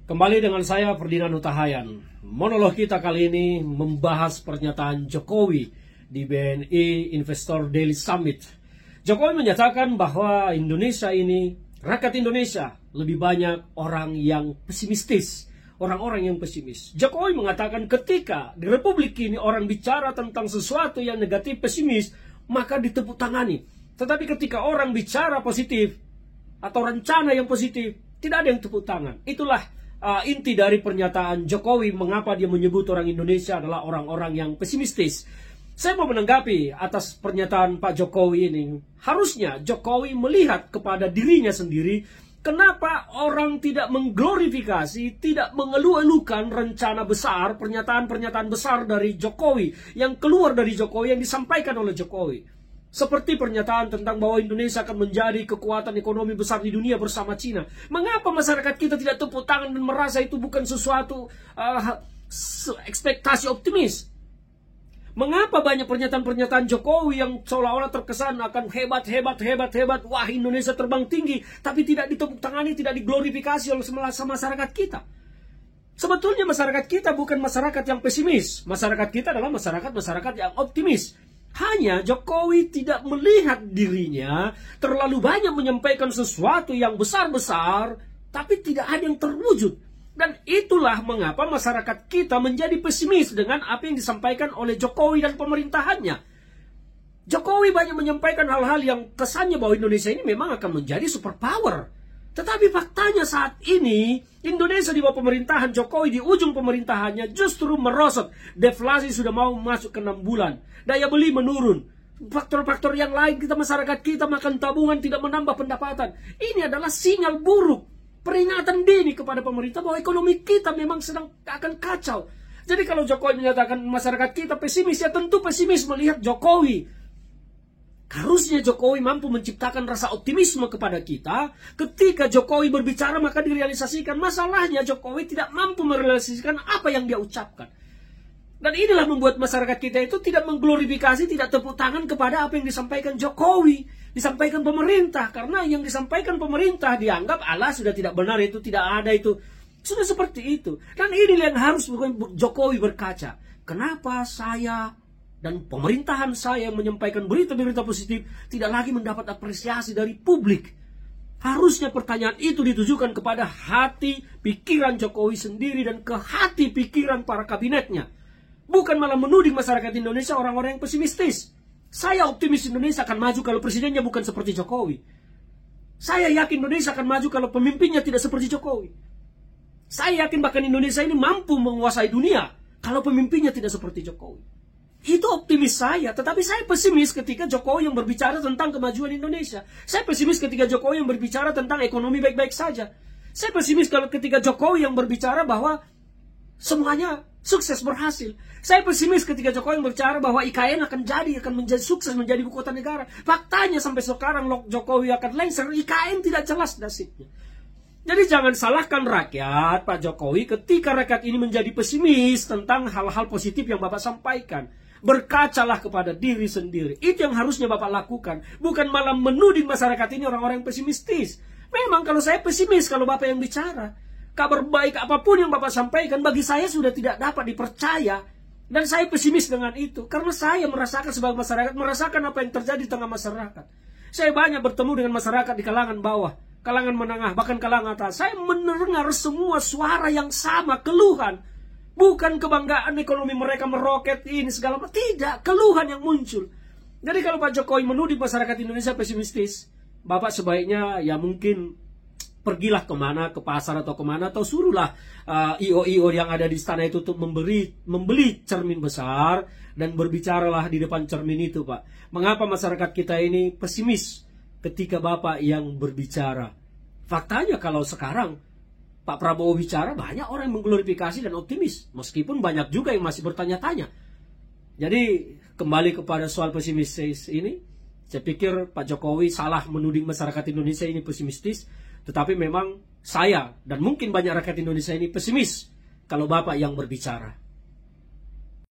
Kembali dengan saya Ferdinand Hutahayan. Monolog kita kali ini membahas pernyataan Jokowi di BNI Investor Daily Summit. Jokowi menyatakan bahwa Indonesia ini, rakyat Indonesia lebih banyak orang yang pesimistis, orang-orang yang pesimis. Jokowi mengatakan ketika di Republik ini orang bicara tentang sesuatu yang negatif, pesimis, maka ditepuk tangani. Tetapi ketika orang bicara positif atau rencana yang positif, tidak ada yang tepuk tangan. Itulah inti dari pernyataan Jokowi mengapa dia menyebut orang Indonesia adalah orang-orang yang pesimistis. Saya mau menanggapi atas pernyataan Pak Jokowi ini. Harusnya Jokowi melihat kepada dirinya sendiri, kenapa orang tidak mengglorifikasi, tidak mengeluh-elukan rencana besar, pernyataan-pernyataan besar dari Jokowi, yang keluar dari Jokowi, yang disampaikan oleh Jokowi. Seperti pernyataan tentang bahwa Indonesia akan menjadi kekuatan ekonomi besar di dunia bersama Cina. Mengapa masyarakat kita tidak tepuk tangan dan merasa itu bukan sesuatu ekspektasi optimis? Mengapa banyak pernyataan-pernyataan Jokowi yang seolah-olah terkesan akan hebat, wah Indonesia terbang tinggi, tapi tidak ditepuk tangani, tidak diglorifikasi oleh masyarakat kita? Sebetulnya masyarakat kita bukan masyarakat yang pesimis. Masyarakat kita adalah masyarakat yang optimis. Hanya Jokowi tidak melihat dirinya terlalu banyak menyampaikan sesuatu yang besar-besar, tapi tidak ada yang terwujud. Dan itulah mengapa masyarakat kita menjadi pesimis dengan apa yang disampaikan oleh Jokowi dan pemerintahannya. Jokowi banyak menyampaikan hal-hal yang kesannya bahwa Indonesia ini memang akan menjadi superpower. Tetapi faktanya saat ini, Indonesia di bawah pemerintahan Jokowi, di ujung pemerintahannya justru merosot. Deflasi sudah mau masuk ke 6 bulan. Daya beli menurun. Faktor-faktor yang lain, masyarakat kita makan tabungan, tidak menambah pendapatan. Ini adalah sinyal buruk. Peringatan dini kepada pemerintah bahwa ekonomi kita memang sedang akan kacau. Jadi kalau Jokowi menyatakan masyarakat kita pesimis, ya tentu pesimis melihat Jokowi. Harusnya Jokowi mampu menciptakan rasa optimisme kepada kita. Ketika Jokowi berbicara maka direalisasikan. Masalahnya Jokowi tidak mampu merealisasikan apa yang dia ucapkan. Dan inilah membuat masyarakat kita itu tidak mengglorifikasi, tidak tepuk tangan kepada apa yang disampaikan Jokowi, disampaikan pemerintah. Karena yang disampaikan pemerintah dianggap Allah sudah tidak benar, itu tidak ada, itu sudah seperti itu. Dan inilah yang harus Jokowi berkaca. Kenapa saya dan pemerintahan saya menyampaikan berita-berita positif tidak lagi mendapat apresiasi dari publik? Harusnya pertanyaan itu ditujukan kepada hati pikiran Jokowi sendiri dan ke hati pikiran para kabinetnya. Bukan malah menuding masyarakat Indonesia orang-orang yang pesimistis. Saya optimis Indonesia akan maju kalau presidennya bukan seperti Jokowi. Saya yakin Indonesia akan maju kalau pemimpinnya tidak seperti Jokowi. Saya yakin bahkan Indonesia ini mampu menguasai dunia kalau pemimpinnya tidak seperti Jokowi. Itu optimis saya, tetapi saya pesimis ketika Jokowi yang berbicara tentang kemajuan Indonesia. Saya pesimis ketika Jokowi yang berbicara tentang ekonomi baik-baik saja. Saya pesimis kalau ketika Jokowi yang berbicara bahwa semuanya sukses berhasil. Saya pesimis ketika Jokowi yang berbicara bahwa IKN akan menjadi sukses menjadi ibu kota negara. Faktanya sampai sekarang Jokowi akan lengser, IKN tidak jelas nasibnya. Jadi jangan salahkan rakyat, Pak Jokowi, ketika rakyat ini menjadi pesimis tentang hal-hal positif yang Bapak sampaikan. Berkacalah kepada diri sendiri. Itu yang harusnya Bapak lakukan. Bukan malah menuding masyarakat ini orang-orang yang pesimistis. Memang kalau saya pesimis kalau Bapak yang bicara. Kabar baik apapun yang Bapak sampaikan bagi saya sudah tidak dapat dipercaya. Dan saya pesimis dengan itu. Karena saya merasakan sebagai masyarakat, merasakan apa yang terjadi di tengah masyarakat. Saya banyak bertemu dengan masyarakat di kalangan bawah, kalangan menengah, bahkan kalangan atas. Saya mendengar semua suara yang sama, keluhan. Bukan kebanggaan ekonomi mereka meroket ini segala macam. Tidak, keluhan yang muncul. Jadi kalau Pak Jokowi menuding masyarakat Indonesia pesimistis, Bapak sebaiknya ya mungkin pergilah kemana, ke pasar atau kemana, atau suruhlah IO-IO yang ada di istana itu untuk membeli cermin besar dan berbicaralah di depan cermin itu, Pak. Mengapa masyarakat kita ini pesimis ketika Bapak yang berbicara? Faktanya kalau sekarang Pak Prabowo bicara, banyak orang yang mengglorifikasi dan optimis. Meskipun banyak juga yang masih bertanya-tanya. Jadi kembali kepada soal pesimistis ini, saya pikir Pak Jokowi salah menuding masyarakat Indonesia ini pesimistis. Tetapi memang saya dan mungkin banyak rakyat Indonesia ini pesimis kalau Bapak yang berbicara.